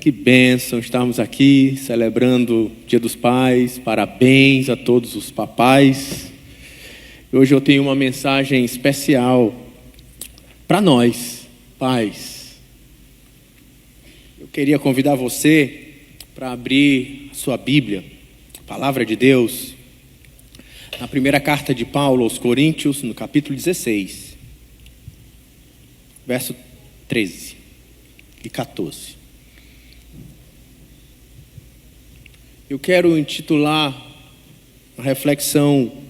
Que bênção estarmos aqui celebrando o Dia dos Pais. Parabéns a todos os papais. Hoje eu tenho uma mensagem especial para nós, pais. Eu queria convidar você para abrir a sua Bíblia, a Palavra de Deus, na primeira carta de Paulo aos Coríntios, no capítulo 16, verso 13 e 14. Eu quero intitular a reflexão,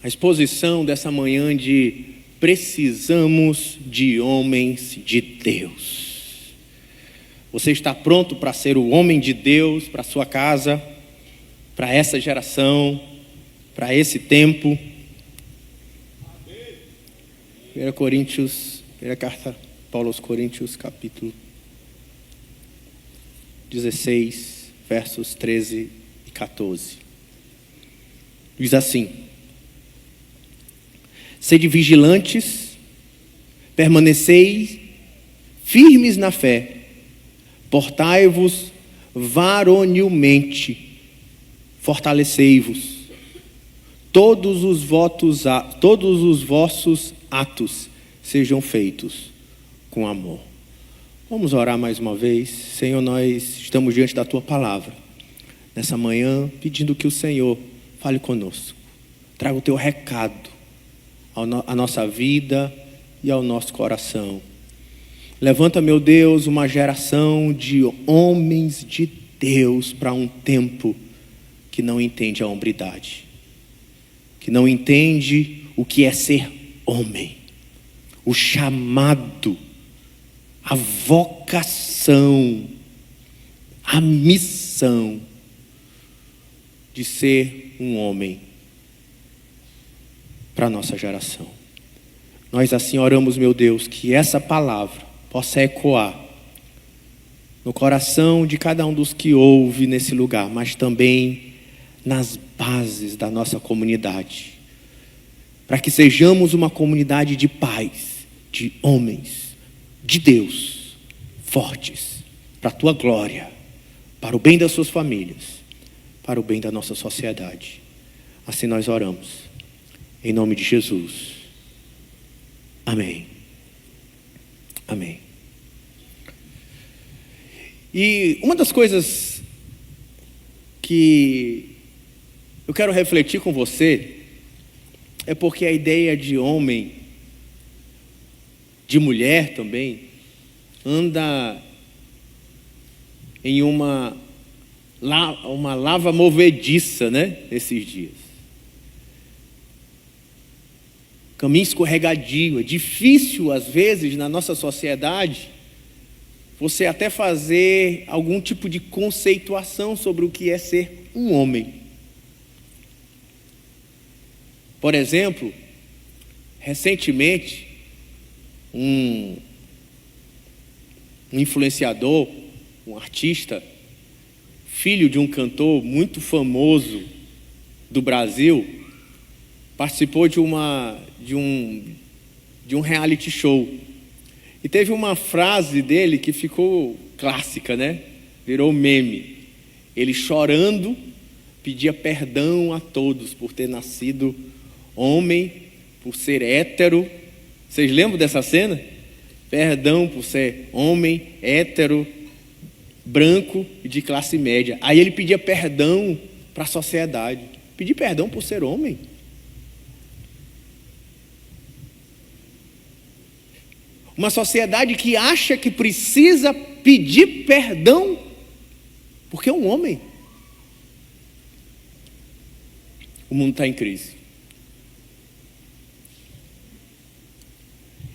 a exposição dessa manhã de precisamos de homens de Deus. Você está pronto para ser o homem de Deus para a sua casa, para essa geração, para esse tempo? 1 Coríntios, primeira carta Paulo aos Coríntios, capítulo 16, versos 13 e 14. Diz assim: sede vigilantes, permanecei firmes na fé, portai-vos varonilmente, fortalecei-vos, todos os vossos atos sejam feitos com amor. Vamos orar mais uma vez. Senhor, nós estamos diante da Tua Palavra nessa manhã, pedindo que o Senhor fale conosco, traga o Teu recado à nossa vida e ao nosso coração. Levanta, meu Deus, uma geração de homens de Deus para um tempo que não entende a hombridade, que não entende o que é ser homem, o chamado, a vocação, a missão de ser um homem para a nossa geração. Nós assim oramos, meu Deus, que essa palavra possa ecoar no coração de cada um dos que ouve nesse lugar, mas também nas bases da nossa comunidade, para que sejamos uma comunidade de pais, de homens de Deus, fortes, para a Tua glória, para o bem das suas famílias, para o bem da nossa sociedade. Assim nós oramos, em nome de Jesus. Amém. Amém. E uma das coisas que eu quero refletir com você é porque a ideia de homem, de mulher também, anda em uma lava movediça, né? Esses dias. Caminho escorregadio. É difícil, às vezes, na nossa sociedade, você até fazer algum tipo de conceituação sobre o que é ser um homem. Por exemplo, recentemente, um influenciador, um artista, filho de um cantor muito famoso do Brasil, participou de um reality show. E teve uma frase dele que ficou clássica, né? Virou meme. Ele chorando pedia perdão a todos por ter nascido homem, por ser hétero. Vocês lembram dessa cena? Perdão por ser homem, hétero, branco e de classe média. Aí ele pedia perdão para a sociedade. Pedir perdão por ser homem. Uma sociedade que acha que precisa pedir perdão porque é um homem. O mundo está em crise.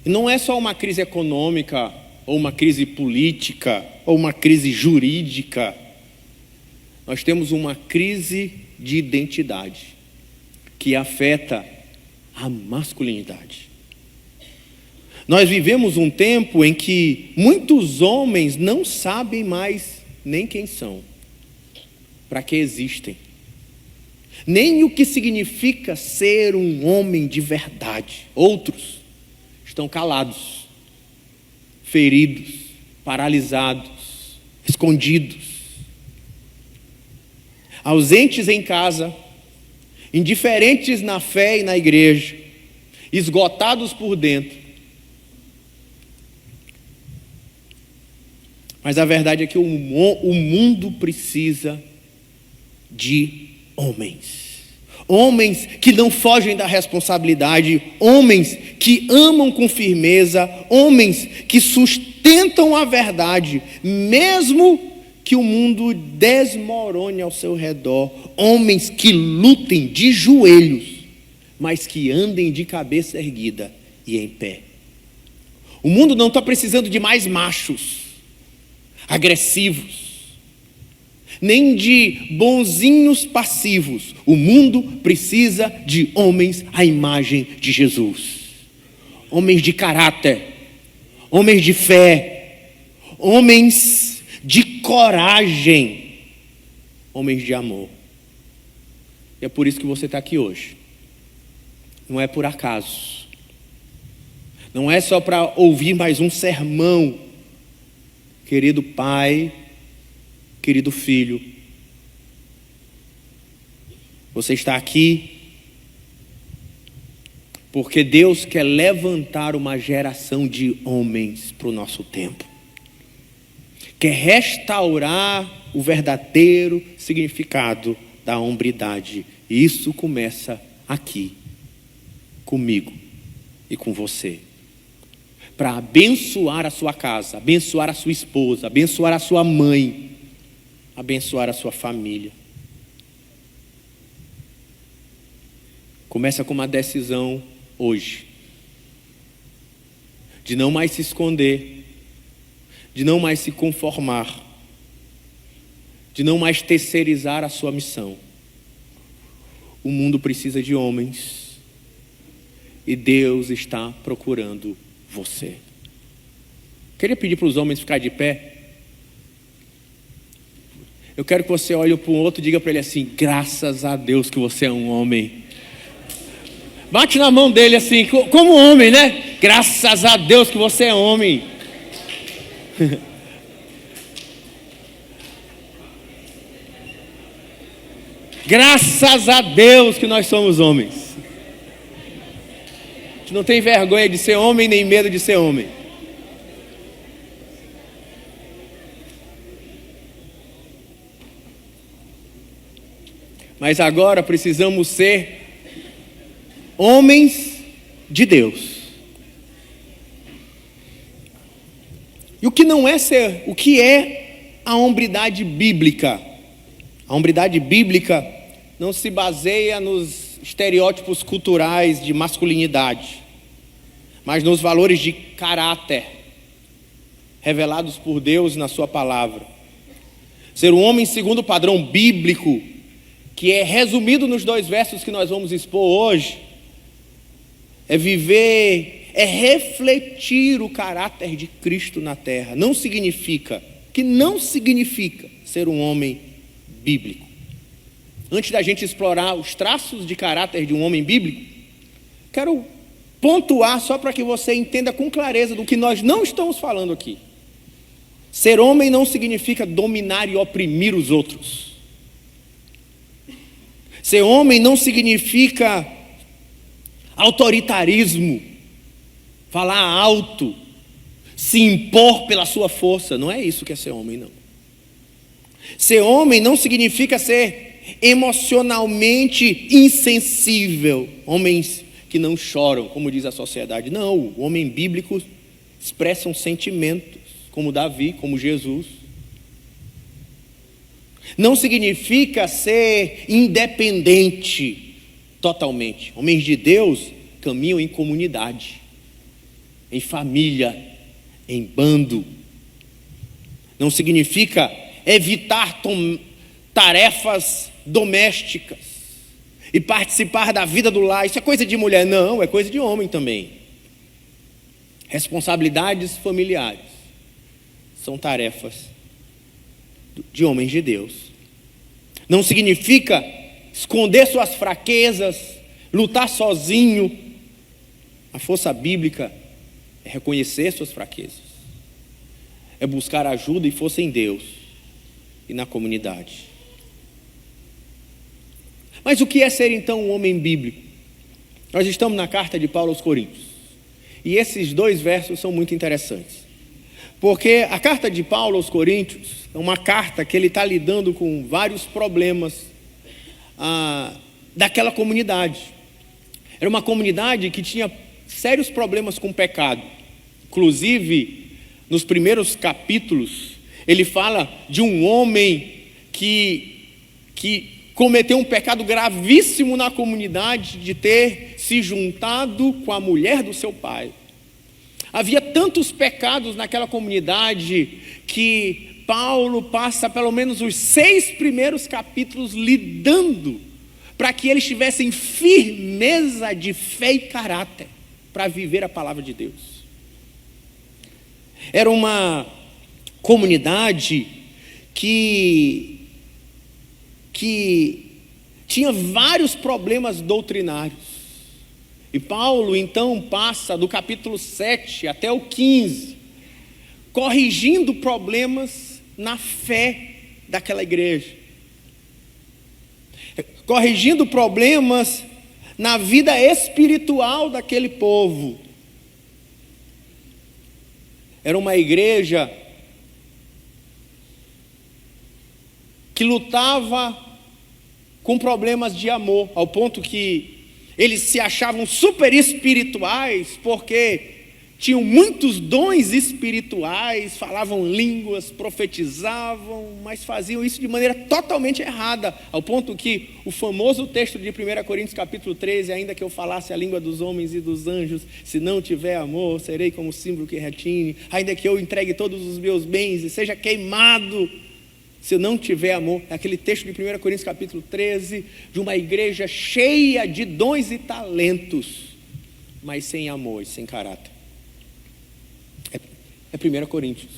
E não é só uma crise econômica, ou uma crise política, ou uma crise jurídica. Nós temos uma crise de identidade que afeta a masculinidade. Nós vivemos um tempo em que muitos homens não sabem mais nem quem são, para que existem, nem o que significa ser um homem de verdade. Outros estão calados, feridos, paralisados, escondidos, ausentes em casa, indiferentes na fé e na igreja, esgotados por dentro. Mas a verdade é que o mundo precisa de homens. Homens que não fogem da responsabilidade, homens que amam com firmeza, homens que sustentam a verdade, mesmo que o mundo desmorone ao seu redor, homens que lutem de joelhos, mas que andem de cabeça erguida e em pé. O mundo não está precisando de mais machos agressivos, nem de bonzinhos passivos. O mundo precisa de homens à imagem de Jesus, homens de caráter, homens de fé, homens de coragem, homens de amor. E é por isso que você está aqui hoje. Não é por acaso, não é só para ouvir mais um sermão. Querido pai, querido filho, você está aqui porque Deus quer levantar uma geração de homens para o nosso tempo. Quer restaurar o verdadeiro significado da hombridade. E isso começa aqui, comigo e com você. Para abençoar a sua casa, abençoar a sua esposa, abençoar a sua mãe, abençoar a sua família. Começa com uma decisão hoje, de não mais se esconder, de não mais se conformar, de não mais terceirizar a sua missão. O mundo precisa de homens e Deus está procurando você. Queria pedir para os homens ficar de pé. Eu quero que você olhe para o outro e diga para ele assim: graças a Deus que você é um homem. Bate na mão dele assim, como homem, né? Graças a Deus que você é homem. Graças a Deus que nós somos homens. A gente não tem vergonha de ser homem, nem medo de ser homem. Mas agora precisamos ser homens de Deus. E o que não é ser, o que é a hombridade bíblica? A hombridade bíblica não se baseia nos estereótipos culturais de masculinidade, mas nos valores de caráter revelados por Deus na sua palavra. Ser um homem segundo o padrão bíblico, que é resumido nos 2 versos que nós vamos expor hoje, é viver, é refletir o caráter de Cristo na terra. Não significa ser um homem bíblico. Antes da gente explorar os traços de caráter de um homem bíblico, quero pontuar só para que você entenda com clareza do que nós não estamos falando aqui. Ser homem não significa dominar e oprimir os outros. Ser homem não significa autoritarismo, falar alto, se impor pela sua força. Não é isso que é ser homem, não. Ser homem não significa ser emocionalmente insensível, homens que não choram, como diz a sociedade. Não, o homem bíblico expressa sentimentos, como Davi, como Jesus. Não significa ser independente totalmente. Homens de Deus caminham em comunidade, em família, em bando. Não significa evitar tarefas domésticas e participar da vida do lar. Isso é coisa de mulher? Não, é coisa de homem também. Responsabilidades familiares são tarefas de homens de Deus. Não significa esconder suas fraquezas, lutar sozinho. A força bíblica é reconhecer suas fraquezas, é buscar ajuda e força em Deus e na comunidade. Mas o que é ser então um homem bíblico? Nós estamos na carta de Paulo aos Coríntios. E esses 2 versos são muito interessantes. Porque a carta de Paulo aos Coríntios é uma carta que ele está lidando com vários problemas daquela comunidade. Era uma comunidade que tinha sérios problemas com o pecado. Inclusive, nos primeiros capítulos, ele fala de um homem que cometeu um pecado gravíssimo na comunidade de ter se juntado com a mulher do seu pai. Havia tantos pecados naquela comunidade que Paulo passa pelo menos os 6 primeiros capítulos lidando para que eles tivessem firmeza de fé e caráter para viver a palavra de Deus. Era uma comunidade que tinha vários problemas doutrinários. E Paulo então passa do capítulo 7 até o 15, corrigindo problemas na fé daquela igreja, corrigindo problemas na vida espiritual daquele povo. Era uma igreja que lutava com problemas de amor, ao ponto que eles se achavam super espirituais, porque tinham muitos dons espirituais, falavam línguas, profetizavam, mas faziam isso de maneira totalmente errada, ao ponto que o famoso texto de 1 Coríntios capítulo 13, ainda que eu falasse a língua dos homens e dos anjos, se não tiver amor, serei como símbolo que retine, ainda que eu entregue todos os meus bens e seja queimado, se eu não tiver amor. Aquele texto de 1 Coríntios capítulo 13, de uma igreja cheia de dons e talentos, mas sem amor e sem caráter. É 1 Coríntios.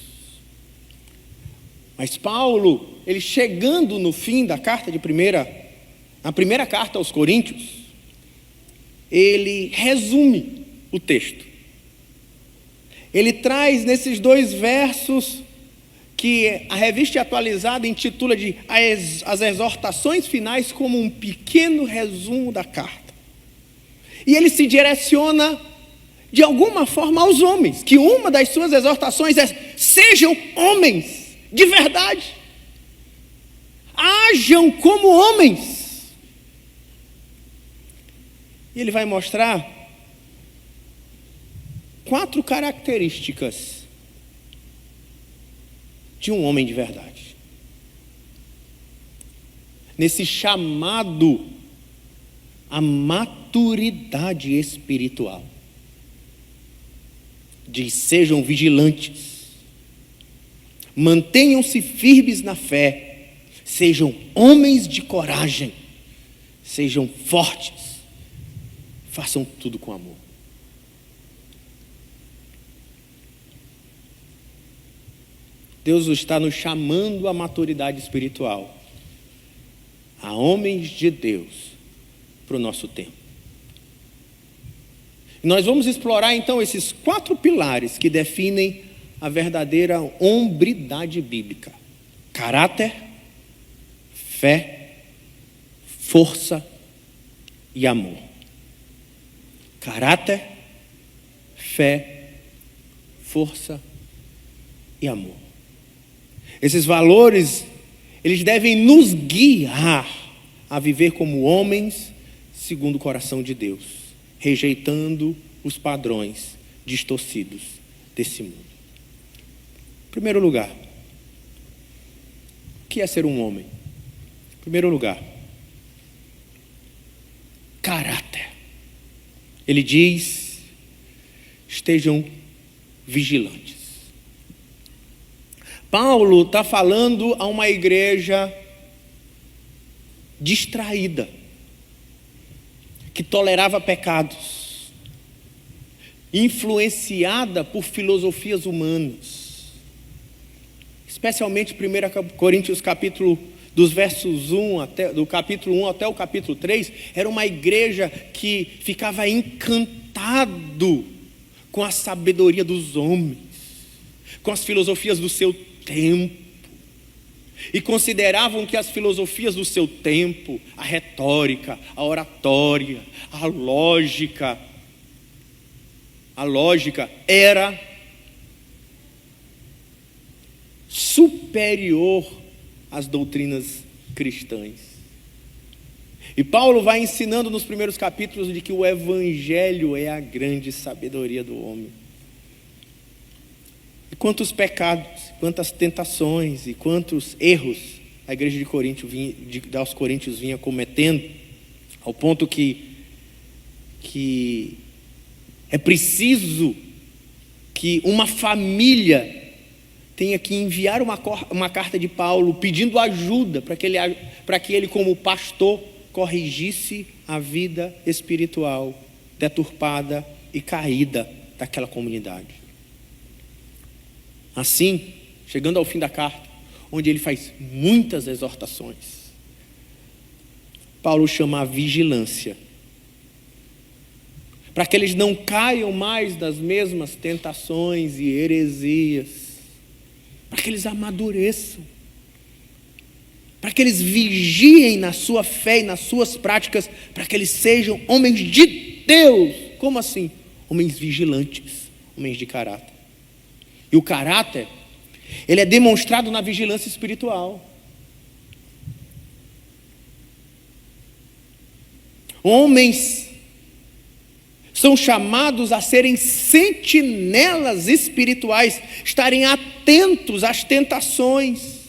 Mas Paulo, ele chegando no fim da carta na primeira carta aos Coríntios, ele resume o texto. Ele traz nesses 2 versos que a revista atualizada intitula de as exortações finais, como um pequeno resumo da carta. E ele se direciona de alguma forma aos homens, que uma das suas exortações é: sejam homens de verdade, hajam como homens. E ele vai mostrar 4 características de um homem de verdade, nesse chamado à maturidade espiritual. Diz: sejam vigilantes, mantenham-se firmes na fé, sejam homens de coragem, sejam fortes, façam tudo com amor. Deus está nos chamando à maturidade espiritual, a homens de Deus, para o nosso tempo. E nós vamos explorar então esses 4 pilares que definem a verdadeira hombridade bíblica: caráter, fé, força e amor. Caráter, fé, força e amor. Esses valores, eles devem nos guiar a viver como homens segundo o coração de Deus, rejeitando os padrões distorcidos desse mundo. Em primeiro lugar, o que é ser um homem? Em primeiro lugar, caráter. Ele diz: estejam vigilantes. Paulo está falando a uma igreja distraída, que tolerava pecados, influenciada por filosofias humanas, especialmente 1 Coríntios capítulo, dos versos 1 do capítulo 1 até o capítulo 3, era uma igreja que ficava encantado com a sabedoria dos homens, com as filosofias do seu tempo. E consideravam que as filosofias do seu tempo, a retórica, a oratória, a lógica era superior às doutrinas cristãs. E Paulo vai ensinando nos primeiros capítulos de que o Evangelho é a grande sabedoria do homem. E quantos pecados, quantas tentações e quantos erros a igreja de aos Coríntios vinha cometendo, ao ponto que é preciso que uma família tenha que enviar uma carta de Paulo pedindo ajuda para que ele como pastor corrigisse a vida espiritual deturpada e caída daquela comunidade. Assim, chegando ao fim da carta, onde ele faz muitas exortações, Paulo chama a vigilância, para que eles não caiam mais das mesmas tentações e heresias, para que eles amadureçam, para que eles vigiem na sua fé e nas suas práticas, para que eles sejam homens de Deus. Como assim? Homens vigilantes, homens de caráter. E o caráter, ele é demonstrado na vigilância espiritual. Homens são chamados a serem sentinelas espirituais, estarem atentos às tentações,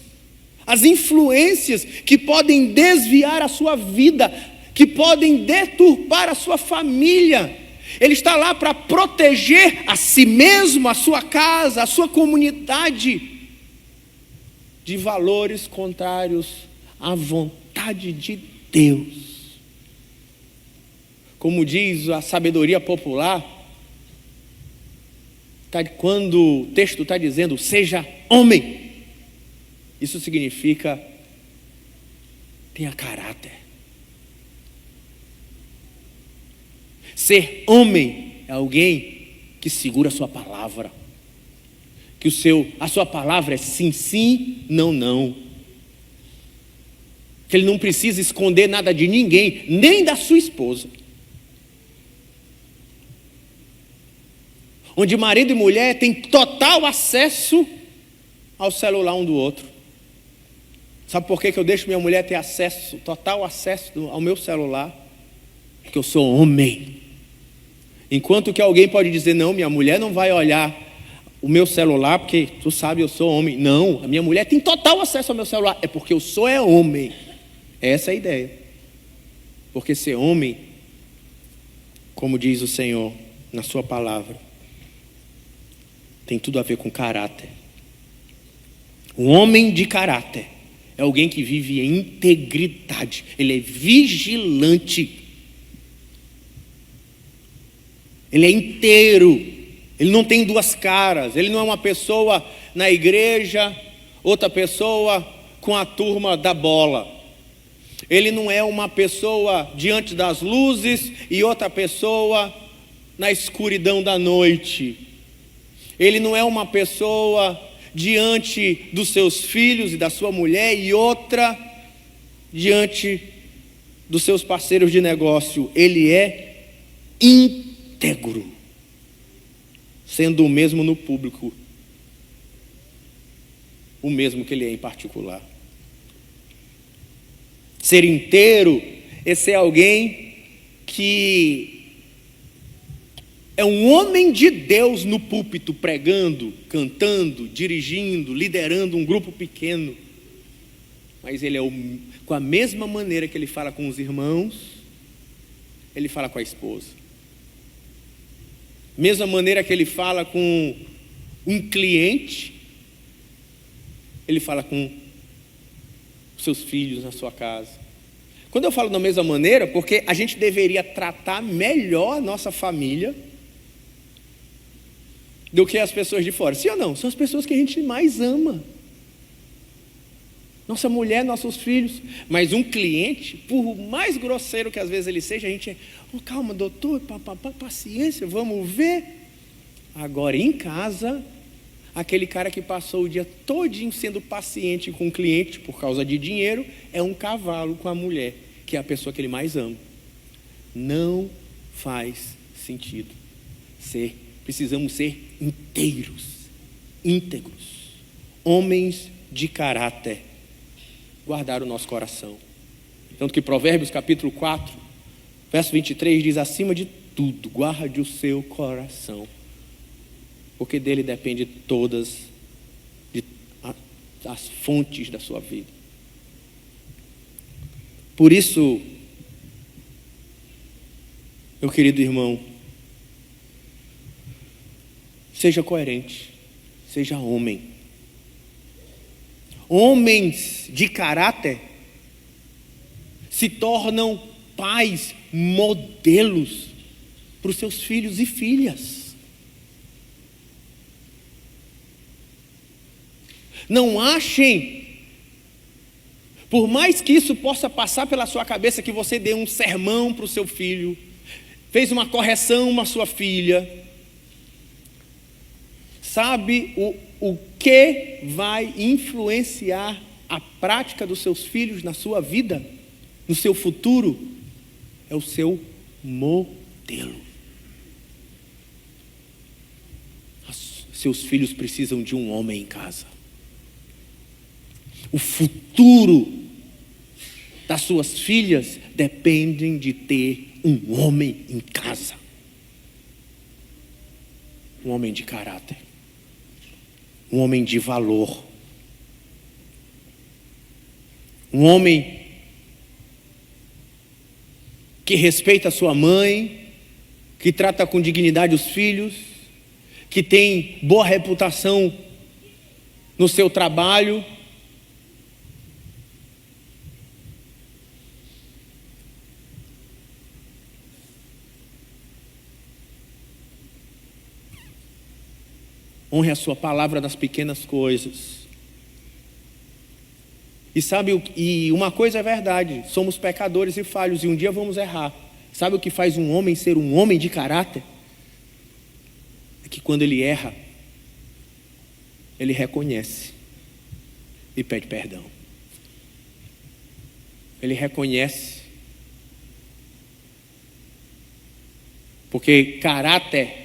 às influências que podem desviar a sua vida, que podem deturpar a sua família. Ele está lá para proteger a si mesmo, a sua casa, a sua comunidade de valores contrários à vontade de Deus. Como diz a sabedoria popular, quando o texto está dizendo, seja homem, isso significa, tenha caráter. Ser homem é alguém que segura a sua palavra, que a sua palavra é sim, sim, não, não. Que ele não precisa esconder nada de ninguém, nem da sua esposa. Onde marido e mulher têm total acesso ao celular um do outro. Sabe por que eu deixo minha mulher ter total acesso ao meu celular? Porque eu sou homem. Enquanto que alguém pode dizer, não, minha mulher não vai olhar o meu celular, porque tu sabe, eu sou homem. Não, a minha mulher tem total acesso ao meu celular. É porque eu sou homem. Essa é a ideia. Porque ser homem, como diz o Senhor na sua palavra, tem tudo a ver com caráter. Um homem de caráter é alguém que vive em integridade. Ele é vigilante. Ele é inteiro. Ele não tem duas caras. Ele não é uma pessoa na igreja, outra pessoa com a turma da bola. Ele não é uma pessoa diante das luzes e outra pessoa na escuridão da noite. Ele não é uma pessoa diante dos seus filhos e da sua mulher e outra diante dos seus parceiros de negócio. Ele é íntegro, sendo o mesmo no público, o mesmo que ele é em particular. Ser inteiro é ser alguém que é um homem de Deus no púlpito, pregando, cantando, dirigindo, liderando um grupo pequeno. Mas ele com a mesma maneira que ele fala com os irmãos, ele fala com a esposa. Mesma maneira que ele fala com um cliente, ele fala com seus filhos na sua casa. Quando eu falo da mesma maneira, porque a gente deveria tratar melhor a nossa família do que as pessoas de fora. Sim ou não? São as pessoas que a gente mais ama. Nossa mulher, nossos filhos. Mas um cliente, por mais grosseiro que às vezes ele seja, a gente é, calma, doutor, paciência, vamos ver. Agora em casa, Aquele cara que passou o dia todinho sendo paciente com o cliente por causa de dinheiro é um cavalo com a mulher, que é a pessoa que ele mais ama. Não faz sentido. Precisamos ser íntegros, homens de caráter, guardar o nosso coração. Tanto que Provérbios capítulo 4, verso 23 diz: acima de tudo, guarde o seu coração, porque dele depende todas as fontes da sua vida. Por isso, meu querido irmão, seja coerente, seja homem. Homens de caráter se tornam pais, modelos para os seus filhos e filhas. Não achem, por mais que isso possa passar pela sua cabeça, que você dê um sermão para o seu filho, fez uma correção à sua filha, sabe o que vai influenciar a prática dos seus filhos na sua vida, no seu futuro? É o seu modelo. Seus filhos precisam de um homem em casa. O futuro das suas filhas dependem de ter um homem em casa. Um homem de caráter. Um homem de valor. Um homem que respeita a sua mãe, que trata com dignidade os filhos, que tem boa reputação no seu trabalho. Honre a sua palavra nas pequenas coisas. E sabe, e uma coisa é verdade, somos pecadores e falhos, e um dia vamos errar. Sabe o que faz um homem ser um homem de caráter? É que quando ele erra, ele reconhece e pede perdão. Ele reconhece. Porque caráter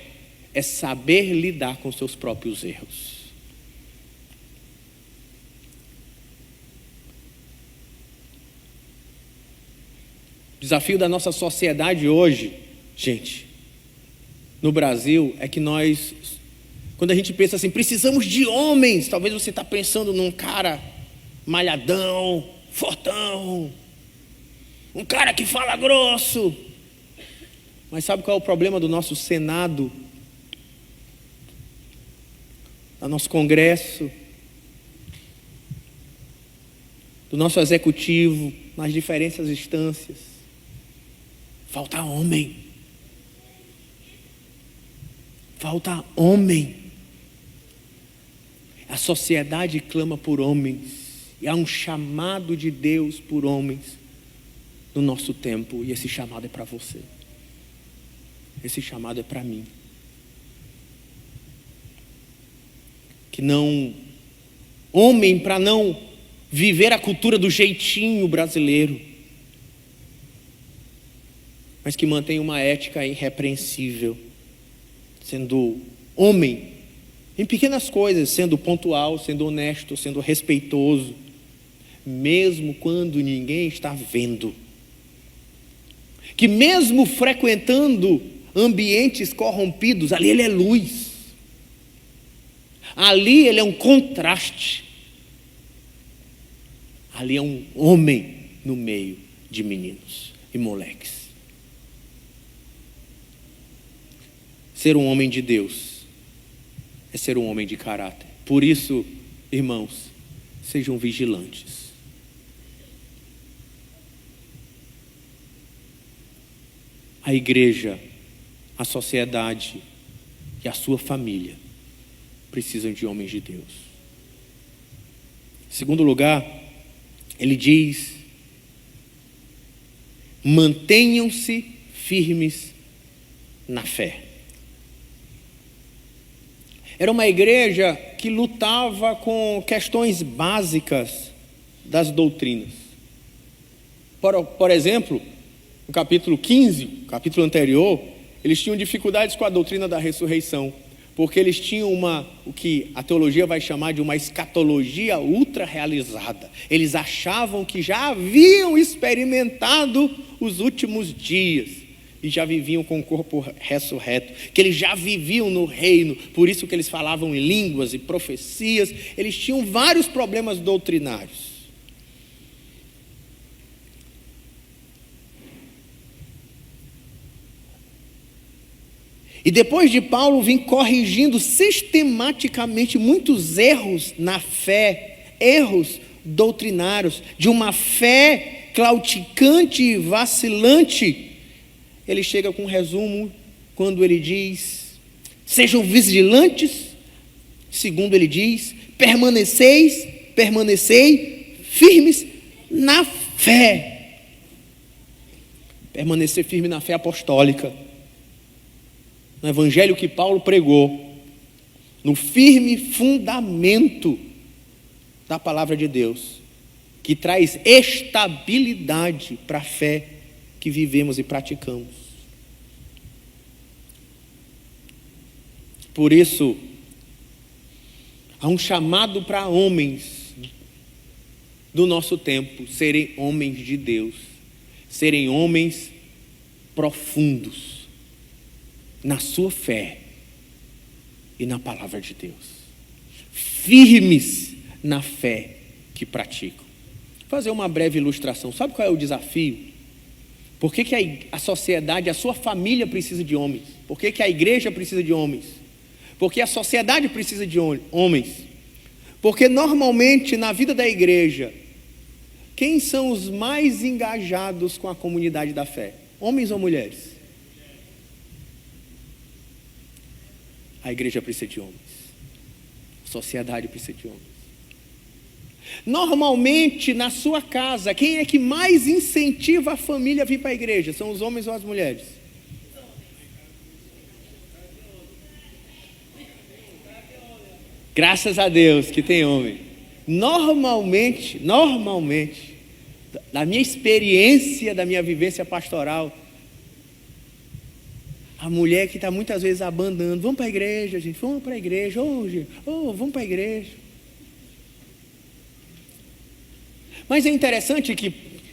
é saber lidar com seus próprios erros. O desafio da nossa sociedade hoje, gente, no Brasil, é que nós, quando a gente pensa assim, precisamos de homens, talvez você está pensando num cara malhadão, fortão, um cara que fala grosso. Mas sabe qual é o problema do nosso Senado, do nosso Congresso, do nosso Executivo, nas diferentes instâncias? Falta homem. Falta homem. A sociedade clama por homens. E há um chamado de Deus por homens no nosso tempo. E esse chamado é para você. Esse chamado é para mim. Que não... Homem para não viver a cultura do jeitinho brasileiro, mas que mantém uma ética irrepreensível, sendo homem em pequenas coisas, sendo pontual, sendo honesto, sendo respeitoso, mesmo quando ninguém está vendo. Que mesmo frequentando ambientes corrompidos, ali ele é luz. Ali ele é um contraste. Ali é um homem no meio de meninos e moleques. Ser um homem de Deus é ser um homem de caráter. Por isso, irmãos, sejam vigilantes. A igreja, a sociedade e a sua família precisam de homens de Deus. Em segundo lugar, ele diz: mantenham-se firmes na fé. Era uma igreja que lutava com questões básicas das doutrinas. Por exemplo, no capítulo 15, capítulo anterior, eles tinham dificuldades com a doutrina da ressurreição, porque eles tinham o que a teologia vai chamar de uma escatologia ultra realizada. Eles achavam que já haviam experimentado os últimos dias e já viviam com o corpo ressurreto, que eles já viviam no reino, por isso que eles falavam em línguas e profecias. Eles tinham vários problemas doutrinários. E depois de Paulo vir corrigindo sistematicamente muitos erros na fé, erros doutrinários, de uma fé claudicante e vacilante, ele chega com um resumo quando ele diz: sejam vigilantes, segundo ele diz, permanecei firmes na fé. Permanecer firme na fé apostólica, no evangelho que Paulo pregou, no firme fundamento da palavra de Deus, que traz estabilidade para a fé que vivemos e praticamos. Por isso, há um chamado para homens do nosso tempo serem homens de Deus, serem homens profundos na sua fé e na palavra de Deus, firmes na fé que praticam. Vou fazer uma breve ilustração. Sabe qual é o desafio? Por que a sociedade, a sua família precisa de homens? Por que a igreja precisa de homens? Porque a sociedade precisa de homens. Porque normalmente na vida da igreja, quem são os mais engajados com a comunidade da fé? Homens ou mulheres? A igreja precisa de homens. A sociedade precisa de homens. Normalmente, na sua casa, quem é que mais incentiva a família a vir para a igreja? São os homens ou as mulheres? Graças a Deus que tem homem. Normalmente, da minha experiência, da minha vivência pastoral, a mulher que está muitas vezes abandonando: vamos para a igreja, gente, vamos para a igreja, vamos para a igreja. Mas é interessante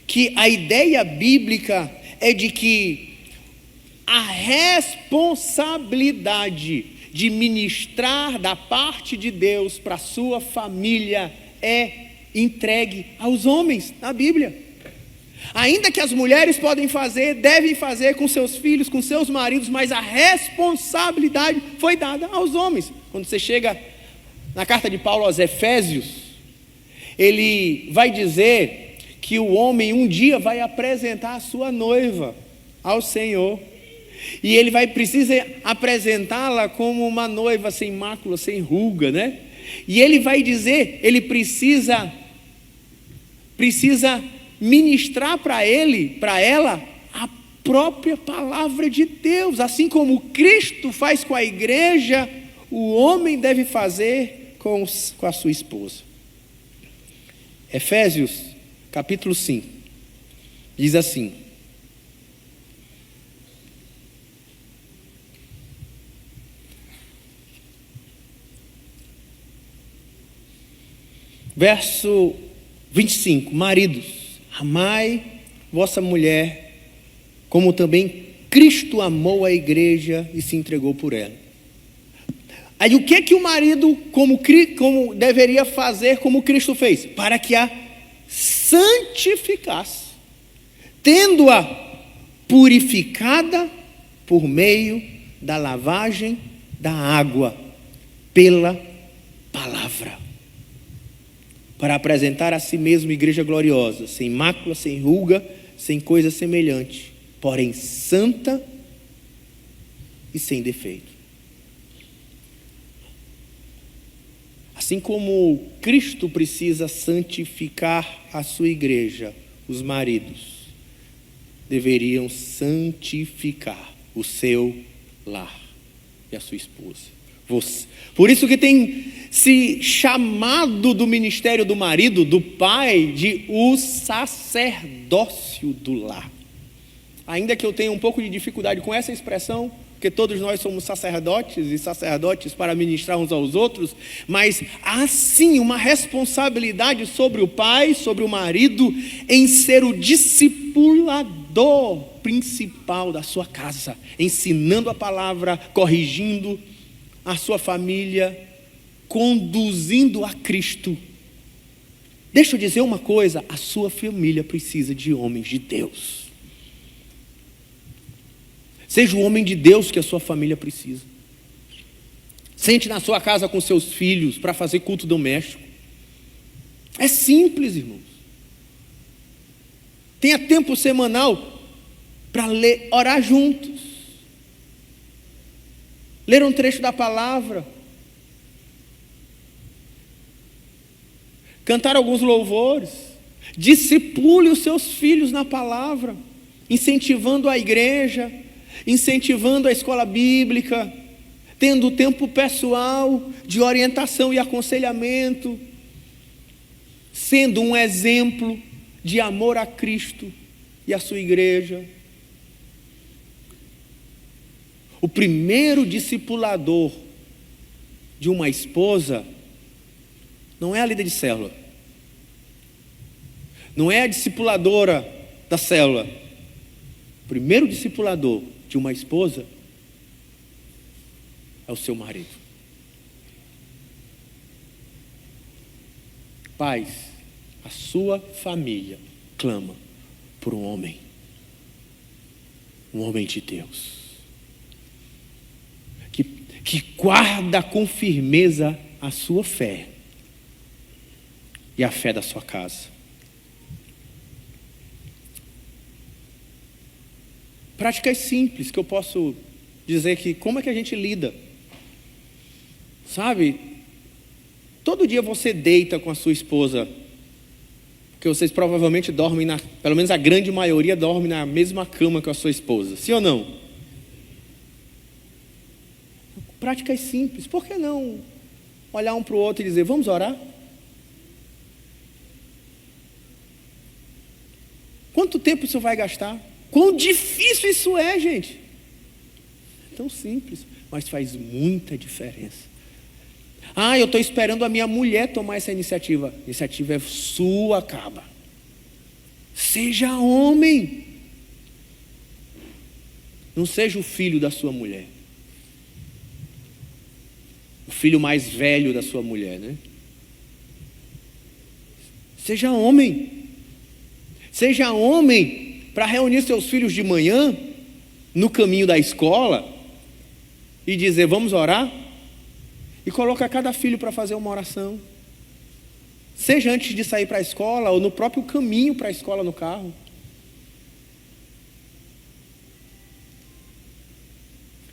que a ideia bíblica é de que a responsabilidade de ministrar da parte de Deus para a sua família é entregue aos homens na Bíblia. Ainda que as mulheres devem fazer com seus filhos, com seus maridos, mas a responsabilidade foi dada aos homens. Quando você chega na carta de Paulo aos Efésios, ele vai dizer que o homem um dia vai apresentar a sua noiva ao Senhor. E ele precisa apresentá-la como uma noiva sem mácula, sem ruga, né? E ele vai dizer, ele precisa ministrar para ela, a própria palavra de Deus. Assim como Cristo faz com a igreja, o homem deve fazer com a sua esposa. Efésios, capítulo 5, diz assim: verso 25, maridos, amai vossa mulher, como também Cristo amou a igreja e se entregou por ela. Aí o que o marido, como deveria fazer, como Cristo fez? Para que a santificasse, tendo-a purificada por meio da lavagem da água, pela palavra, para apresentar a si mesmo igreja gloriosa, sem mácula, sem ruga, sem coisa semelhante, porém santa e sem defeito. Assim como Cristo precisa santificar a sua igreja, os maridos deveriam santificar o seu lar e a sua esposa. Por isso que tem se chamado do ministério do marido, do pai, de o sacerdócio do lar. Ainda que eu tenha um pouco de dificuldade com essa expressão, porque todos nós somos sacerdotes e sacerdotes para ministrar uns aos outros, mas há sim uma responsabilidade sobre o pai, sobre o marido, em ser o discipulador principal da sua casa, ensinando a palavra, corrigindo a sua família, conduzindo a Cristo. Deixa eu dizer uma coisa, a sua família precisa de homens de Deus. Seja o homem de Deus que a sua família precisa. Sente na sua casa com seus filhos para fazer culto doméstico. É simples, irmãos. Tenha tempo semanal para orar juntos. Ler um trecho da palavra. Cantar alguns louvores. Discipule os seus filhos na palavra, incentivando a igreja, incentivando a escola bíblica, tendo tempo pessoal de orientação e aconselhamento, sendo um exemplo de amor a Cristo e a sua igreja. O primeiro discipulador de uma esposa não é a líder de célula, não é a discipuladora da célula. O primeiro discipulador de uma esposa é o seu marido. Pais, a sua família clama por um homem de Deus, que guarda com firmeza a sua fé e a fé da sua casa. Práticas simples que eu posso dizer que como é que a gente lida. Sabe, todo dia você deita com a sua esposa, porque vocês provavelmente dormem, pelo menos a grande maioria dorme na mesma cama com a sua esposa, sim ou não? Práticas simples, por que não olhar um para o outro e dizer, vamos orar? Quanto tempo isso vai gastar? Quão difícil isso é, gente. É tão simples, mas faz muita diferença. Eu estou esperando a minha mulher tomar essa iniciativa. A iniciativa é sua, acaba. Seja homem. Não seja o filho da sua mulher. O filho mais velho da sua mulher, né? Seja homem. Seja homem para reunir seus filhos de manhã, no caminho da escola, e dizer, vamos orar? E coloca cada filho para fazer uma oração. Seja antes de sair para a escola, ou no próprio caminho para a escola no carro.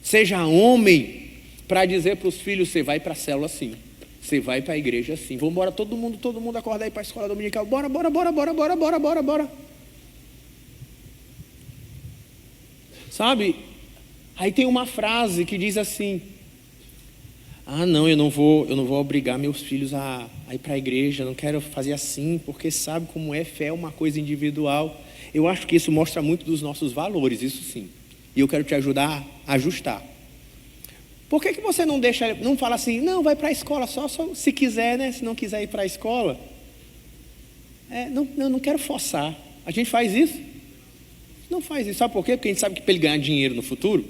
Seja homem para dizer para os filhos, você vai para a célula assim, você vai para a igreja assim, vamos embora todo mundo acordar e ir para a escola dominical, bora. Sabe, aí tem uma frase que diz assim, não, eu não vou obrigar meus filhos a ir para a igreja, não quero fazer assim, porque sabe como é, fé é uma coisa individual. Eu acho que isso mostra muito dos nossos valores, isso sim, e eu quero te ajudar a ajustar. Por que você não fala assim, não, vai para a escola só se quiser, né? Se não quiser ir para a escola, não quero forçar. A gente faz isso? Não faz isso, sabe por quê? Porque a gente sabe que para ele ganhar dinheiro no futuro,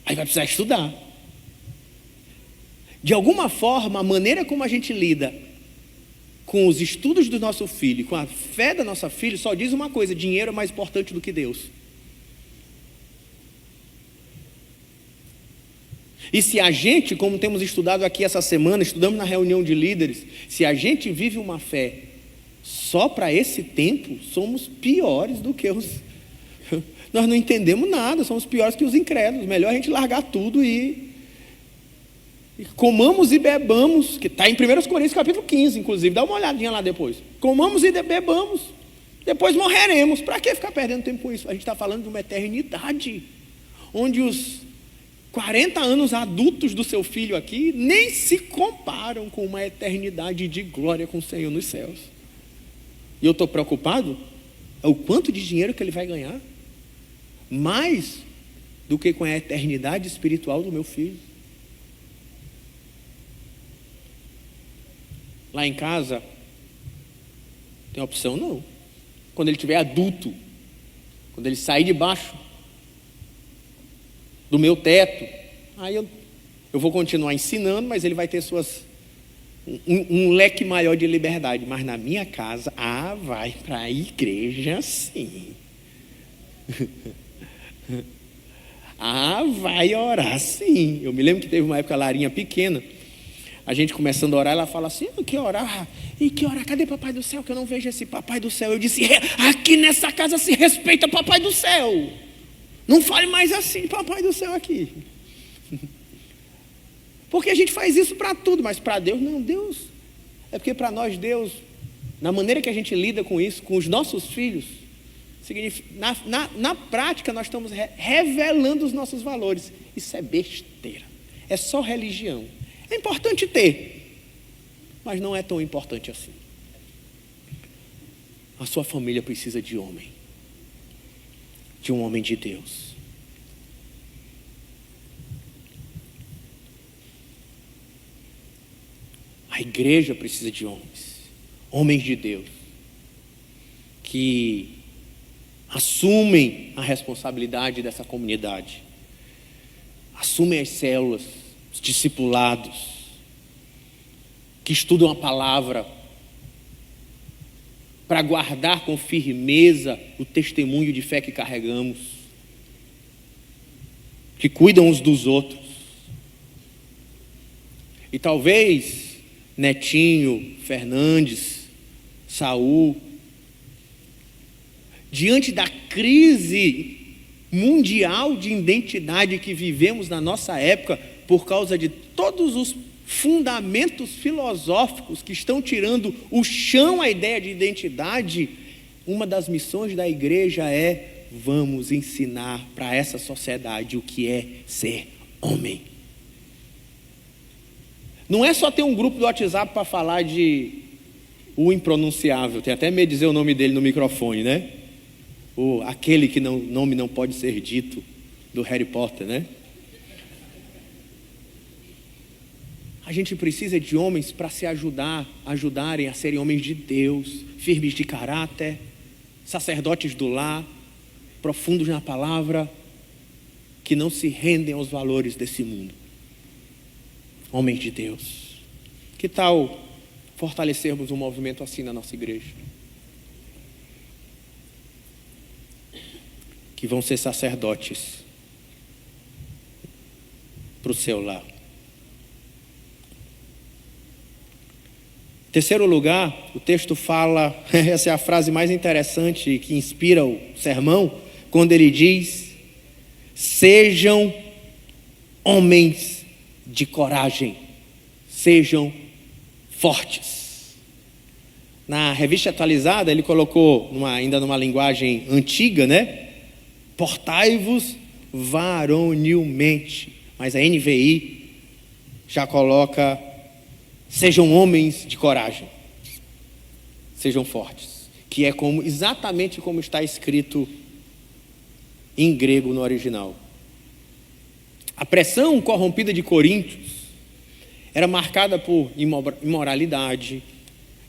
aí vai precisar estudar. De alguma forma, a maneira como a gente lida com os estudos do nosso filho, com a fé da nossa filha, só diz uma coisa, dinheiro é mais importante do que Deus. E se a gente, como temos estudado aqui essa semana, estudamos na reunião de líderes, se a gente vive uma fé só para esse tempo, somos piores do que os... Nós não entendemos nada, somos piores que os incrédulos. Melhor a gente largar tudo e comamos e bebamos, que está em 1 Coríntios capítulo 15, inclusive, dá uma olhadinha lá depois. Comamos e bebamos, depois morreremos. Para que ficar perdendo tempo com isso? A gente está falando de uma eternidade, onde os 40 anos adultos do seu filho aqui nem se comparam com uma eternidade de glória com o Senhor nos céus. E eu estou preocupado é o quanto de dinheiro que ele vai ganhar, mais do que com a eternidade espiritual do meu filho. Lá em casa, tem opção não. Quando ele tiver adulto, quando ele sair debaixo do meu teto, aí eu vou continuar ensinando, mas ele vai ter um leque maior de liberdade. Mas na minha casa, vai para a igreja sim. Vai orar sim. Eu me lembro que teve uma época, a Larinha pequena, a gente começando a orar, ela fala assim, que orar? E que orar? Cadê Papai do Céu? Que eu não vejo esse Papai do Céu. Eu disse, aqui nessa casa se respeita Papai do Céu. Não fale mais assim, Papai do Céu aqui. Porque a gente faz isso para tudo, mas para Deus não. Deus, é porque para nós Deus, na maneira que a gente lida com isso, com os nossos filhos, significa, na prática nós estamos revelando os nossos valores. Isso é besteira, é só religião. É importante ter, mas não é tão importante assim. A sua família precisa de homem, de um homem de Deus. A igreja precisa de homens de Deus, que assumem a responsabilidade dessa comunidade, assumem as células, os discipulados, que estudam a palavra para guardar com firmeza o testemunho de fé que carregamos, que cuidam uns dos outros. E talvez Netinho, Fernandes, Saul, diante da crise mundial de identidade que vivemos na nossa época, por causa de todos os fundamentos filosóficos que estão tirando o chão à ideia de identidade, uma das missões da igreja é: vamos ensinar para essa sociedade o que é ser homem. Não é só ter um grupo do WhatsApp para falar de o impronunciável, tem até medo de dizer o nome dele no microfone, né? Aquele que nome não pode ser dito, do Harry Potter, né? A gente precisa de homens para se ajudarem a serem homens de Deus, firmes de caráter, sacerdotes do lar, profundos na palavra, que não se rendem aos valores desse mundo. Homens de Deus. Que tal fortalecermos um movimento assim na nossa igreja? Que vão ser sacerdotes para o seu lar. Terceiro lugar, o texto fala, essa é a frase mais interessante que inspira o sermão, quando ele diz: sejam homens de coragem, sejam fortes. Na revista atualizada ele colocou, ainda numa linguagem antiga, né? Portai-vos varonilmente, mas a NVI já coloca: sejam homens de coragem, sejam fortes, que é exatamente como está escrito em grego no original. A pressão corrompida de Coríntios era marcada por imoralidade,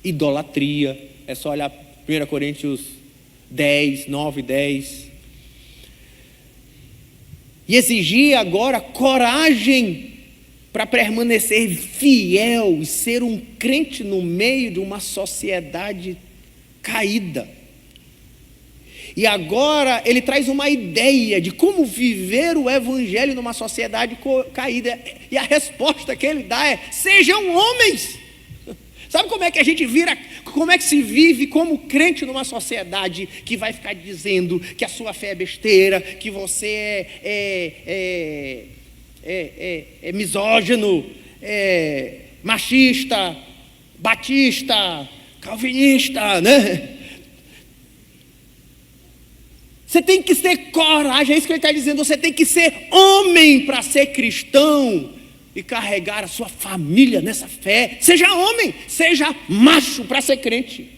idolatria. É só olhar 1 Coríntios 10, 9 e 10. E exigia agora coragem para permanecer fiel e ser um crente no meio de uma sociedade caída. E agora ele traz uma ideia de como viver o evangelho numa sociedade caída. E a resposta que ele dá é: sejam homens. Sabe como é que a gente como é que se vive como crente numa sociedade que vai ficar dizendo que a sua fé é besteira, que você é misógino, machista, batista, calvinista, né? Você tem que ter coragem, é isso que ele está dizendo. Você tem que ser homem para ser cristão e carregar a sua família nessa fé. Seja homem, seja macho para ser crente.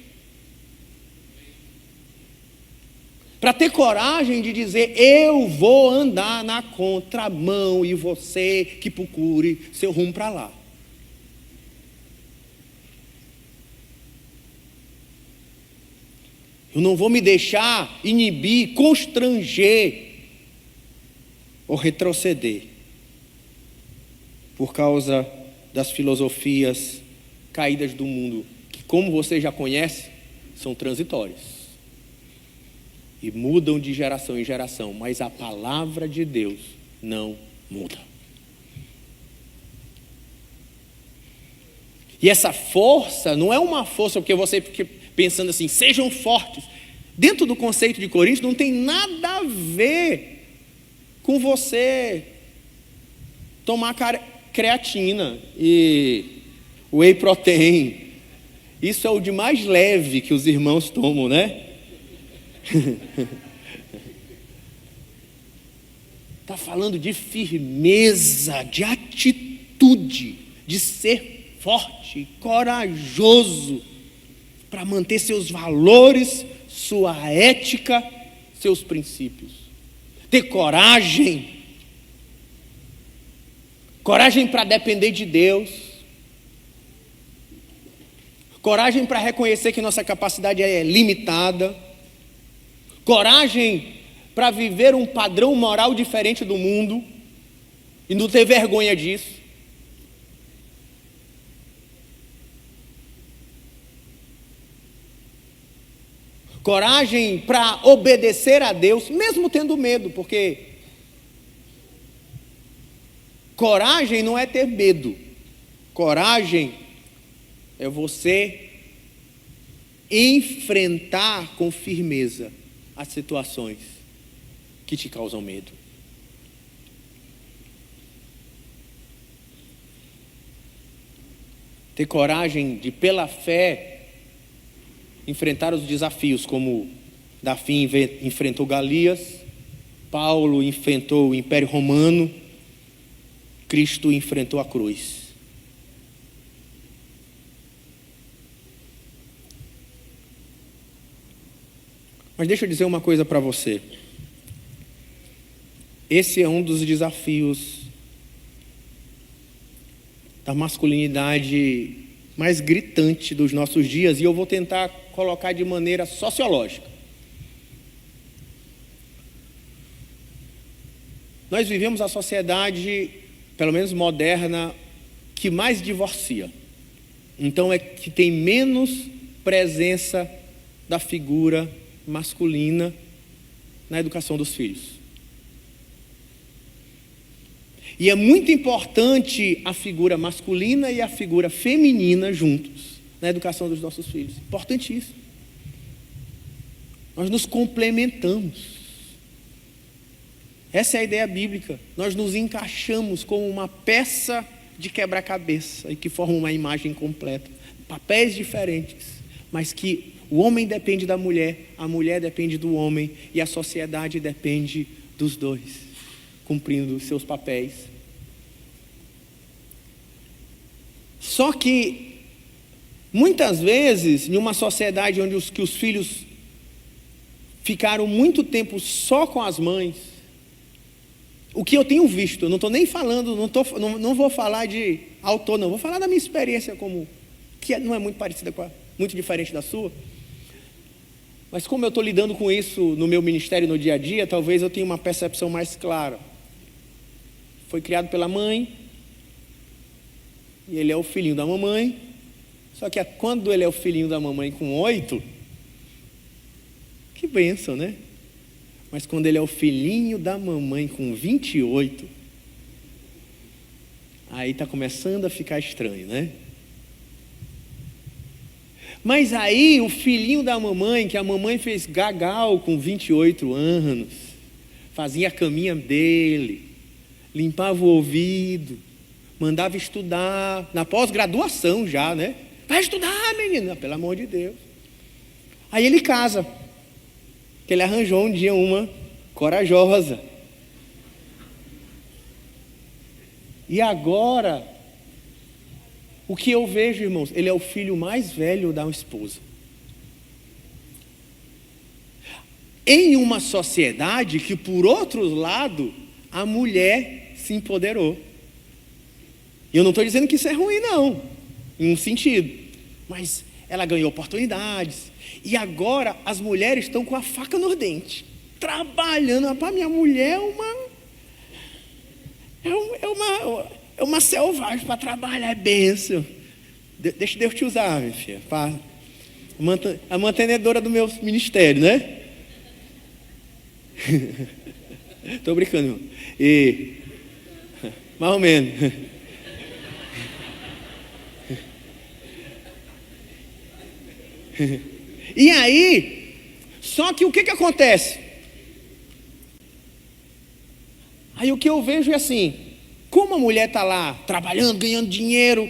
Para ter coragem de dizer, eu vou andar na contramão e você que procure seu rumo para lá. Eu não vou me deixar inibir, constranger ou retroceder por causa das filosofias caídas do mundo, que, como você já conhece, são transitórias e mudam de geração em geração, mas a palavra de Deus não muda. E essa força não é uma força porque você fica pensando assim, sejam fortes. Dentro do conceito de Coríntios não tem nada a ver com você tomar creatina e whey protein. Isso é o de mais leve que os irmãos tomam, né? Está falando de firmeza, de atitude, de ser forte, corajoso, para manter seus valores, sua ética, seus princípios. Ter coragem. Coragem para depender de Deus. Coragem para reconhecer que nossa capacidade é limitada. Coragem para viver um padrão moral diferente do mundo e não ter vergonha disso. Coragem para obedecer a Deus, mesmo tendo medo, porque coragem não é ter medo. Coragem é você enfrentar com firmeza as situações que te causam medo. Ter coragem de, pela fé, enfrentar os desafios, como Davi enfrentou Golias, Paulo enfrentou o Império Romano, Cristo enfrentou a cruz. Mas deixa eu dizer uma coisa para você. Esse é um dos desafios da masculinidade mais gritante dos nossos dias, e eu vou tentar colocar de maneira sociológica. Nós vivemos a sociedade, pelo menos moderna, que mais divorcia. Então é que tem menos presença da figura masculina na educação dos filhos. E é muito importante a figura masculina e a figura feminina juntos na educação dos nossos filhos. Importantíssimo. Nós nos complementamos. Essa é a ideia bíblica. Nós nos encaixamos como uma peça de quebra-cabeça e que forma uma imagem completa. Papéis diferentes, mas que o homem depende da mulher, a mulher depende do homem e a sociedade depende dos dois, cumprindo seus papéis. Só que, muitas vezes, em uma sociedade onde os filhos ficaram muito tempo só com as mães, o que eu tenho visto, eu não estou nem falando, não vou falar de autor, não, vou falar da minha experiência comum, que não é muito parecida com muito diferente da sua, mas como eu estou lidando com isso no meu ministério no dia a dia, talvez eu tenha uma percepção mais clara. Foi criado pela mãe, e ele é o filhinho da mamãe, só que quando ele é o filhinho da mamãe com 8, que bênção, né? Mas quando ele é o filhinho da mamãe com 28, aí está começando a ficar estranho, né? Mas aí o filhinho da mamãe, que a mamãe fez gagal com 28 anos, fazia a caminha dele, limpava o ouvido, mandava estudar, na pós-graduação já, né? Vai estudar, menina, pelo amor de Deus. Aí ele casa. que ele arranjou um dia uma corajosa. E agora, o que eu vejo, irmãos, ele é o filho mais velho da esposa. Em uma sociedade que, por outro lado, a mulher se empoderou. E eu não estou dizendo que isso é ruim, não, em um sentido. Mas ela ganhou oportunidades. E agora as mulheres estão com a faca no dente, trabalhando. Para minha mulher é uma selvagem para trabalhar, é bênção. Deixa Deus te usar, minha filha, a mantenedora do meu ministério, né? Estou brincando, irmão. Mais ou menos. E aí, só que o que acontece? Aí o que eu vejo é assim, como a mulher está lá trabalhando, ganhando dinheiro,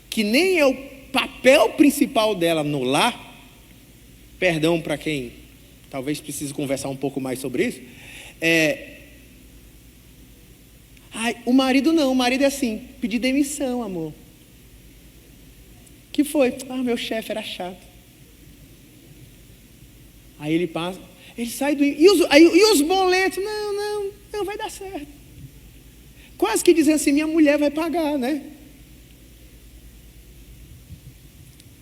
que nem é o papel principal dela no lar, perdão para quem talvez precise conversar um pouco mais sobre isso, o marido não, o marido é assim, pedir demissão, amor. Que foi? Meu chefe era chato. Aí ele passa, ele sai do... E os boletos? Não, vai dar certo. Quase que dizendo assim, minha mulher vai pagar, né?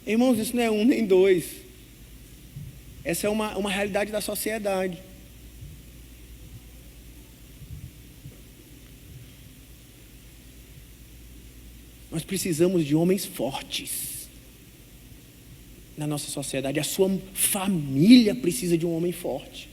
Irmãos, isso não é um nem dois. Essa é uma realidade da sociedade. Nós precisamos de homens fortes na nossa sociedade. A sua família precisa de um homem forte.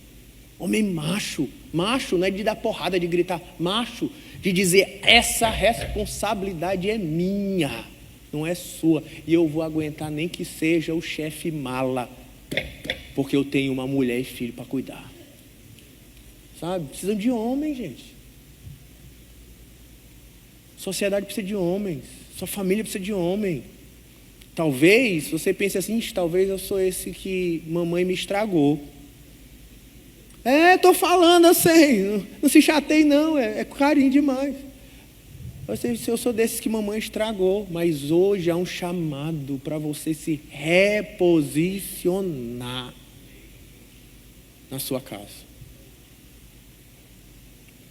Homem macho. Macho não é de dar porrada, de gritar. Macho de dizer, essa responsabilidade é minha, não é sua. E eu vou aguentar nem que seja o chefe mala, porque eu tenho uma mulher e filho para cuidar. Sabe? Precisam de homens, gente. Sociedade precisa de homens. Sua família precisa de homem. Talvez você pense assim, talvez eu sou esse que mamãe me estragou. Estou falando assim, não se chateie não, é carinho demais. Eu sou desses que mamãe estragou, mas hoje há um chamado para você se reposicionar na sua casa.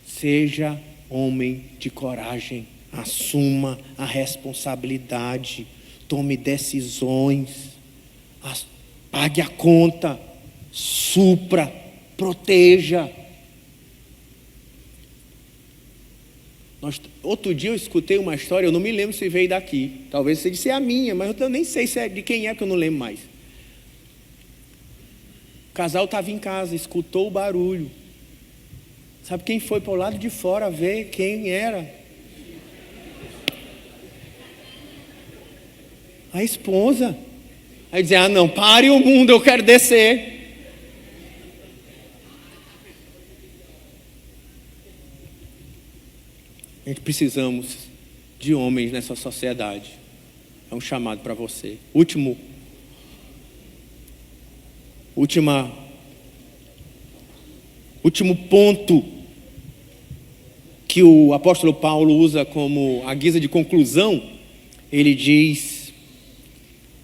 Seja homem de coragem, assuma a responsabilidade, tome decisões, pague a conta, supra, proteja. Outro dia eu escutei uma história, eu não me lembro se veio daqui, talvez você disse a minha, mas eu nem sei se é de quem é, que eu não lembro mais. O casal estava em casa, escutou o barulho. Sabe quem foi para o lado de fora ver quem era? A esposa. Aí dizia, não, pare o mundo, eu quero descer. A gente precisamos de homens nessa sociedade. É um chamado para você. Último ponto que o apóstolo Paulo usa como a guisa de conclusão, ele diz: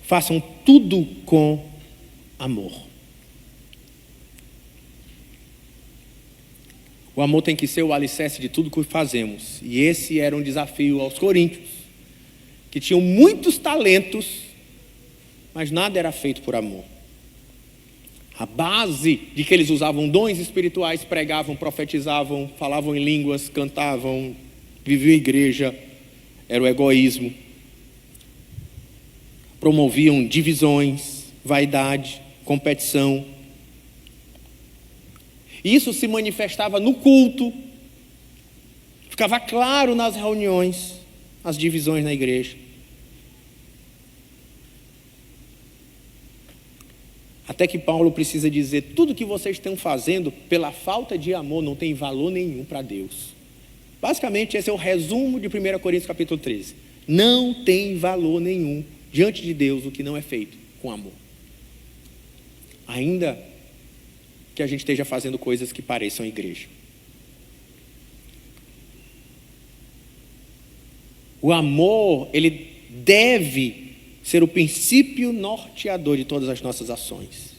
façam tudo com amor. O amor tem que ser o alicerce de tudo que fazemos. E esse era um desafio aos coríntios, que tinham muitos talentos, mas nada era feito por amor. A base de que eles usavam dons espirituais, pregavam, profetizavam, falavam em línguas, cantavam, viviam em igreja, era o egoísmo. Promoviam divisões, vaidade, competição. Isso se manifestava no culto. Ficava claro nas reuniões, as divisões na igreja. Até que Paulo precisa dizer, tudo que vocês estão fazendo pela falta de amor não tem valor nenhum para Deus. Basicamente esse é o resumo de 1 Coríntios capítulo 13. Não tem valor nenhum diante de Deus o que não é feito com amor. Ainda que a gente esteja fazendo coisas que pareçam igreja. O amor, ele deve ser o princípio norteador de todas as nossas ações.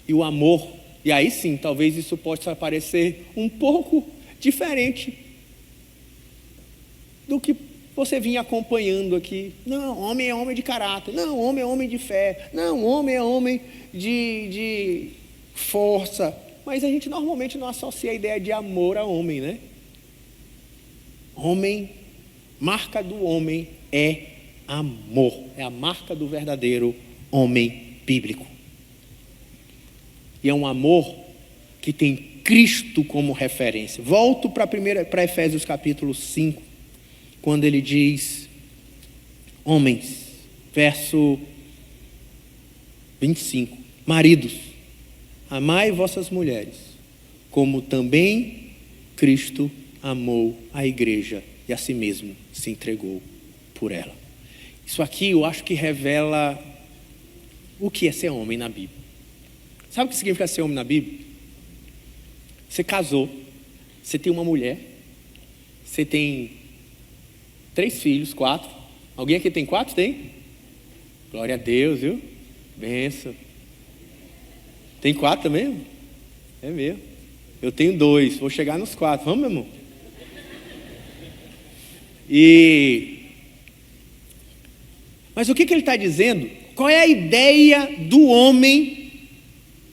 E o amor, e aí sim, talvez isso possa parecer um pouco diferente do que você vinha acompanhando aqui. Não, homem é homem de caráter. Não, homem é homem de fé. Não, homem é homem de força. Mas a gente normalmente não associa a ideia de amor a homem, né? Homem, marca do homem é amor. É a marca do verdadeiro homem bíblico. E é um amor que tem Cristo como referência. Volto para Efésios capítulo 5, quando ele diz, homens, verso 25, maridos, amai vossas mulheres, como também Cristo amou a igreja e a si mesmo se entregou por ela. Isso aqui eu acho que revela o que é ser homem na Bíblia. Sabe o que significa ser homem na Bíblia? Você casou, você tem uma mulher, você tem 3 filhos, 4. Alguém aqui tem 4? Tem? Glória a Deus, viu? Benção. Tem 4 também? É mesmo. Eu tenho 2, vou chegar nos 4. Vamos, meu irmão? Mas o que ele está dizendo? Qual é a ideia do homem?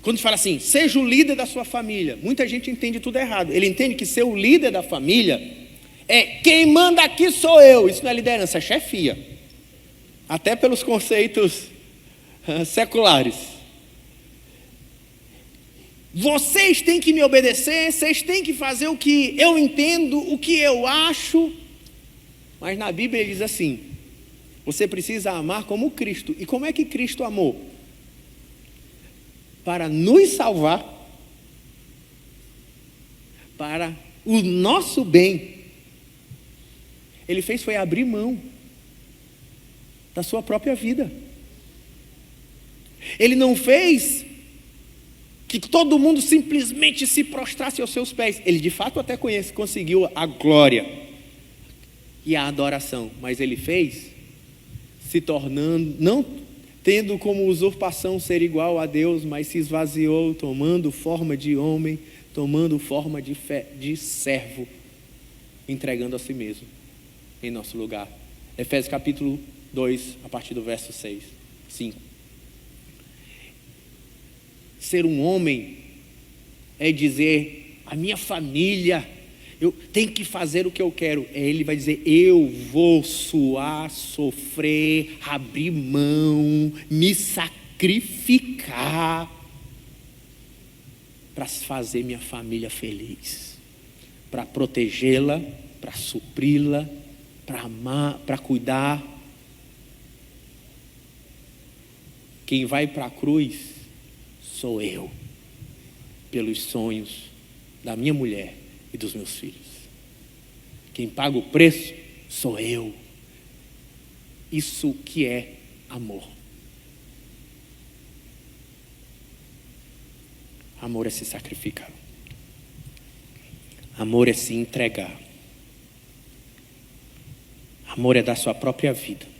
Quando fala assim, seja o líder da sua família, muita gente entende tudo errado. Ele entende que ser o líder da família é quem manda aqui sou eu. Isso não é liderança, é chefia. Até pelos conceitos seculares. Vocês têm que me obedecer, vocês têm que fazer o que eu entendo, o que eu acho. Mas na Bíblia ele diz assim, você precisa amar como Cristo. E como é que Cristo amou? Para nos salvar, para o nosso bem, ele fez foi abrir mão da sua própria vida. Ele não fez que todo mundo simplesmente se prostrasse aos seus pés. Ele de fato até conseguiu a glória e a adoração, mas ele fez se tornando, não tendo como usurpação ser igual a Deus, mas se esvaziou, tomando forma de homem, tomando forma de servo, entregando a si mesmo em nosso lugar. Efésios capítulo 2, a partir do verso 5. Ser um homem é dizer, a minha família, eu tenho que fazer o que eu quero. Ele vai dizer, eu vou suar, sofrer, abrir mão, me sacrificar para fazer minha família feliz, para protegê-la, para supri-la, para amar, para cuidar. Quem vai para a cruz sou eu, pelos sonhos da minha mulher e dos meus filhos. Quem paga o preço sou eu. Isso que é amor. Amor é se sacrificar. Amor é se entregar. Amor é dar sua própria vida.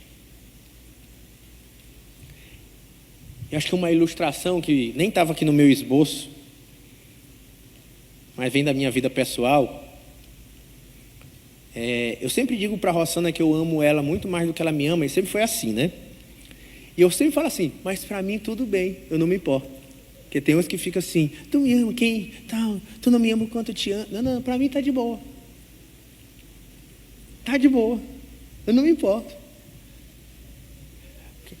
Eu acho que uma ilustração que nem estava aqui no meu esboço, mas vem da minha vida pessoal. Eu sempre digo para a Rossana que eu amo ela muito mais do que ela me ama, e sempre foi assim, né? E eu sempre falo assim, mas para mim tudo bem, eu não me importo. Porque tem uns que ficam assim, tu me ama, quem? Tal, tu não me ama o quanto eu te amo. Não, para mim tá de boa. Tá de boa, eu não me importo.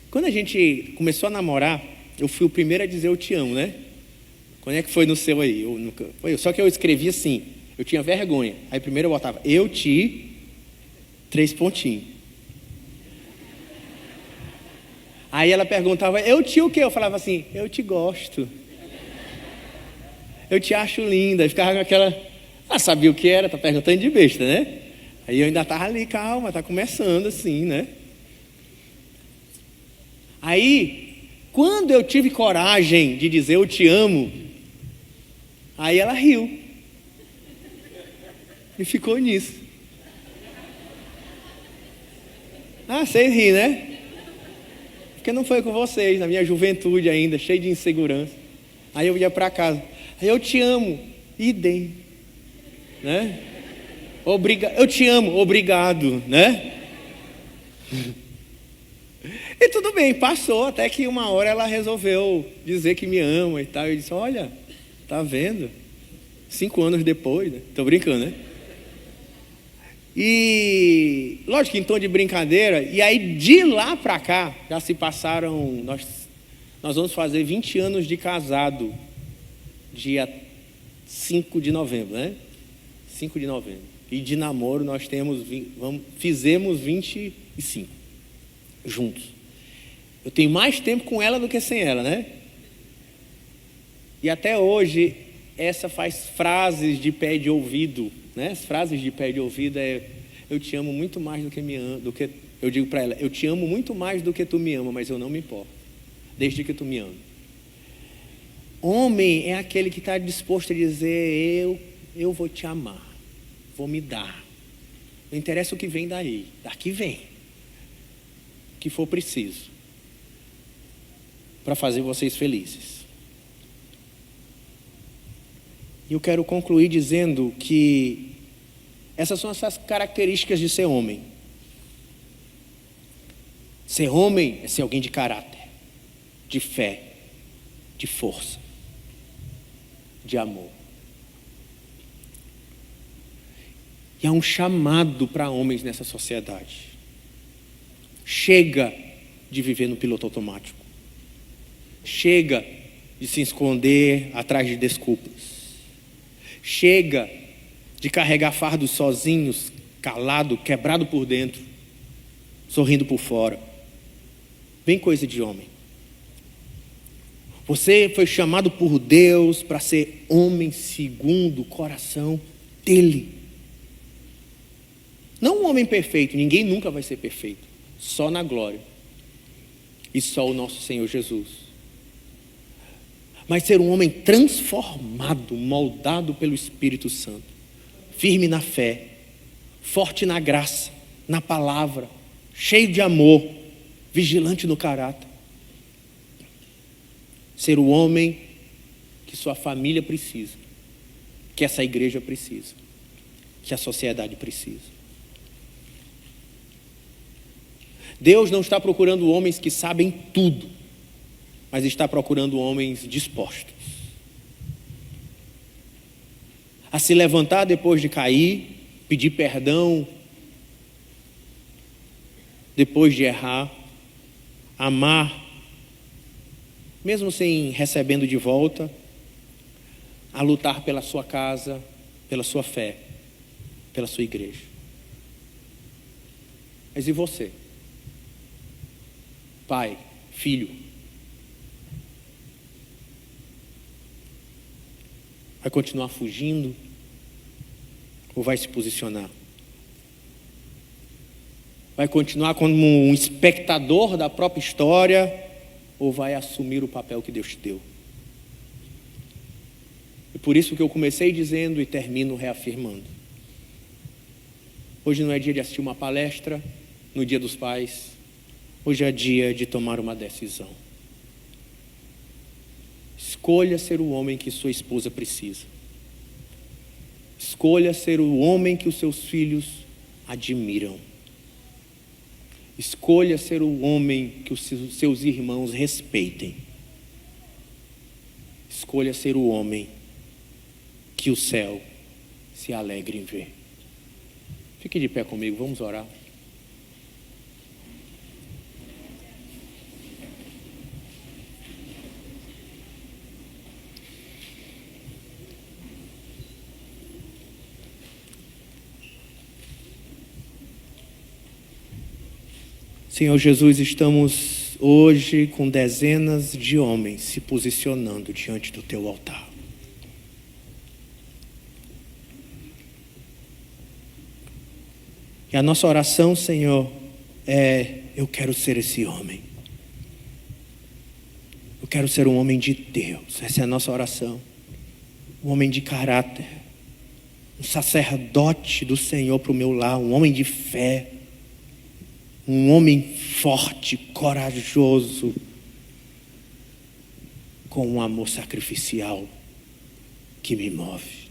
Quando a gente começou a namorar, eu fui o primeiro a dizer eu te amo, né? Quando é que foi no seu aí? Só que eu escrevi assim, eu tinha vergonha. Aí primeiro eu botava, eu te, 3 pontinhos. Aí ela perguntava, eu te o quê? Eu falava assim, eu te gosto. Eu te acho linda. Aí ficava com aquela, sabia o que era, tá perguntando de besta, né? Aí eu ainda estava ali, calma, tá começando assim, né? Aí, Quando eu tive coragem de dizer eu te amo, aí ela riu. E ficou nisso. Ah, vocês riem, né? Porque não foi com vocês, na minha juventude ainda, cheio de insegurança. Aí eu ia para casa. Aí eu te amo. Idem. Né? Eu te amo, obrigado, né? E tudo bem, passou, até que uma hora ela resolveu dizer que me ama e tal. Eu disse, olha, tá vendo? 5 anos depois, né? Tô brincando, né? E, lógico que em tom de brincadeira, e aí de lá pra cá, já se passaram, nós vamos fazer 20 anos de casado, dia 5 de novembro, né? 5 de novembro. E de namoro nós fizemos 25 juntos. Eu tenho mais tempo com ela do que sem ela, né? E até hoje, essa faz frases de pé de ouvido, né? As frases de pé de ouvido eu te amo muito mais do que me ama, do que eu digo para ela, eu te amo muito mais do que tu me ama, mas eu não me importo, desde que tu me ama. Homem é aquele que está disposto a dizer, eu vou te amar, vou me dar. Não interessa o que vem daí, daqui vem. O que for preciso para fazer vocês felizes. E eu quero concluir dizendo que essas são essas características de ser homem. Ser homem é ser alguém de caráter, de fé, de força, de amor. E há um chamado para homens nessa sociedade. Chega de viver no piloto automático. Chega de se esconder atrás de desculpas. Chega de carregar fardos sozinhos, calado, quebrado por dentro, sorrindo por fora. Vem coisa de homem. Você foi chamado por Deus para ser homem segundo o coração dele. Não um homem perfeito, ninguém nunca vai ser perfeito. Só na glória. E só o nosso Senhor Jesus. Mas ser um homem transformado, moldado pelo Espírito Santo. Firme na fé, forte na graça, na palavra, cheio de amor, vigilante no caráter. Ser o homem que sua família precisa, que essa igreja precisa, que a sociedade precisa. Deus não está procurando homens que sabem tudo, mas está procurando homens dispostos a se levantar depois de cair, pedir perdão depois de errar, amar, mesmo sem recebendo de volta, a lutar pela sua casa, pela sua fé, pela sua igreja. Mas e você? Pai, filho, vai continuar fugindo ou vai se posicionar? Vai continuar como um espectador da própria história ou vai assumir o papel que Deus te deu? E por isso que eu comecei dizendo e termino reafirmando. Hoje não é dia de assistir uma palestra no Dia dos Pais. Hoje é dia de tomar uma decisão. Escolha ser o homem que sua esposa precisa. Escolha ser o homem que os seus filhos admiram. Escolha ser o homem que os seus irmãos respeitem. Escolha ser o homem que o céu se alegre em ver. Fique de pé comigo, vamos orar. Senhor Jesus, estamos hoje com dezenas de homens se posicionando diante do teu altar. E a nossa oração, Senhor, é: eu quero ser esse homem. Eu quero ser um homem de Deus. Essa é a nossa oração. Um homem de caráter. Um sacerdote do Senhor para o meu lar. Um homem de fé. Um homem forte, corajoso. Com um amor sacrificial que me move.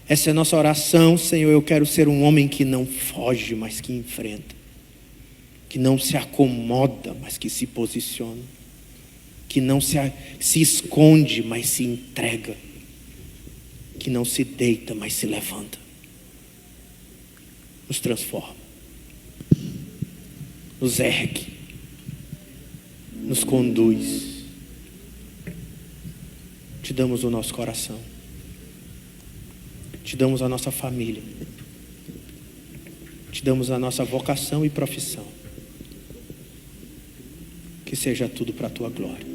Essa é a nossa oração, Senhor. Eu quero ser um homem que não foge, mas que enfrenta. Que não se acomoda, mas que se posiciona. Que não se esconde, mas se entrega. Que não se deita, mas se levanta. Nos transforma. Nos ergue. Nos conduz. Te damos o nosso coração. Te damos a nossa família. Te damos a nossa vocação e profissão. Que seja tudo para a tua glória.